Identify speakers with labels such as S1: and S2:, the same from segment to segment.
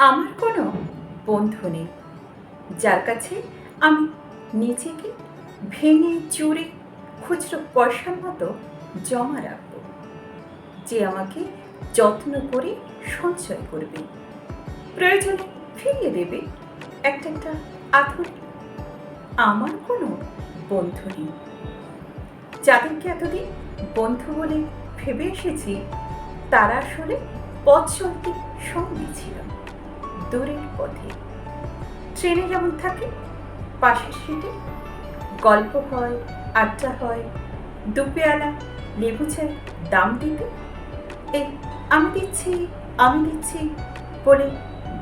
S1: আমার কোনো বন্ধু নেই যার কাছে আমি নিজেকে ভেঙে চুরে খুচরো পয়সার মতো জমা রাখব, যে আমাকে যত্ন করে সঞ্চয় করবে, প্রয়োজনে ফিরিয়ে দেবে একটা একটা আধুলি। আমার কোনো বন্ধু নেই। যাদেরকে এতদিন বন্ধু বলে ভেবে এসেছি, তারা আসলে পথ চলতে সঙ্গী ছিল, দূরের পথে। ট্রেনে যেমন থাকে, পাশের সিটে গল্প হয়, আড্ডা হয়, দুপেয়ালা লেবু চায় দাম দিতে, এই আমি দিচ্ছি বলে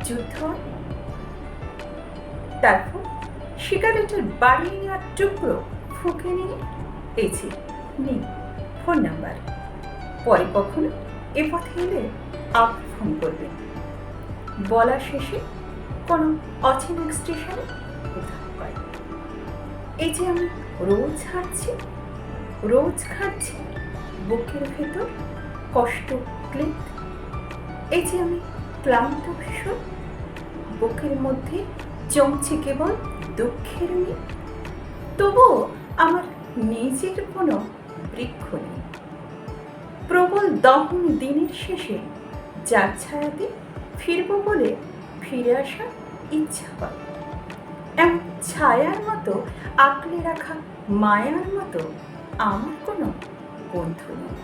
S1: যুদ্ধ হয়। তারপর সিগারেটের বাড়িয়ে নেওয়ার টুকরো ফুঁকে নিয়ে পেয়েছি নেই ফোন নাম্বার, পরে কখনো এ পথে এলে আবার ফোন করবে। বলা শেষে কোনো অচেনা স্টেশনে উধাও হয়। এই যে আমি রোজ হাঁটছি, রোজ খাচ্ছি, বুকের ভেতর কষ্ট ক্লিপ। এই যে আমি ক্লান্ত ভীষণ, বুকের মধ্যে চমছে কেবল দুঃখের মেয়ে। তবুও আমার নিজের কোনো বৃক্ষ নেই। প্রবল দহন দিনের শেষে যার ছায়াতে ফিরব বলে ফিরে আসার ইচ্ছা হয়। এমন ছায়ার মতো আঁকড়ে রাখা মায়ার মতো আমার কোনো বন্ধু নেই।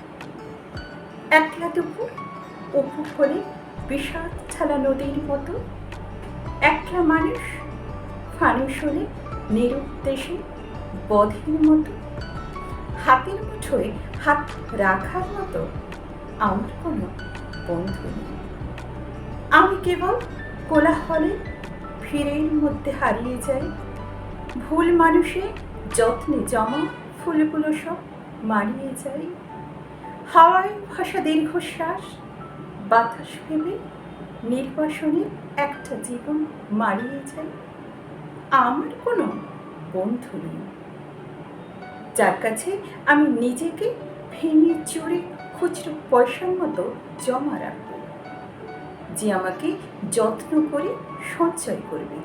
S1: একলা দুপুর উপর হলে বিষাদ ছাড়া নদীর মতো, একলা মানুষ ফানুষ হলে নিরুদ্দেশে বধির মতো, হাতের মুঠোয় হাত রাখার মতো আমার কোনো বন্ধু নেই। আমি কেবল কোলাহলে ভিড়ের মধ্যে হারিয়ে যাই, ভুল মানুষে যত্নে জমা ফুলগুলো সব মারিয়ে যাই। হাওয়ায় ভাসা দীর্ঘশ্বাস, বাতাস ভেবে নির্বাসনে একটা জীবন মারিয়ে যাই। আমার কোনো বন্ধু নেই যার কাছে আমি নিজেকে ভেঙে চুরে খুচরো পয়সার মতো জমা রাখব, যে আমাকে যত্ন করে সঞ্চয় করবে,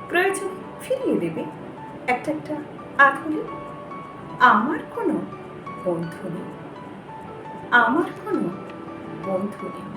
S1: প্রয়োজন ফিরিয়ে দেবে একটা একটা আধুলি। আমার কোনো বন্ধু নেই, আমার কোনো বন্ধু নেই।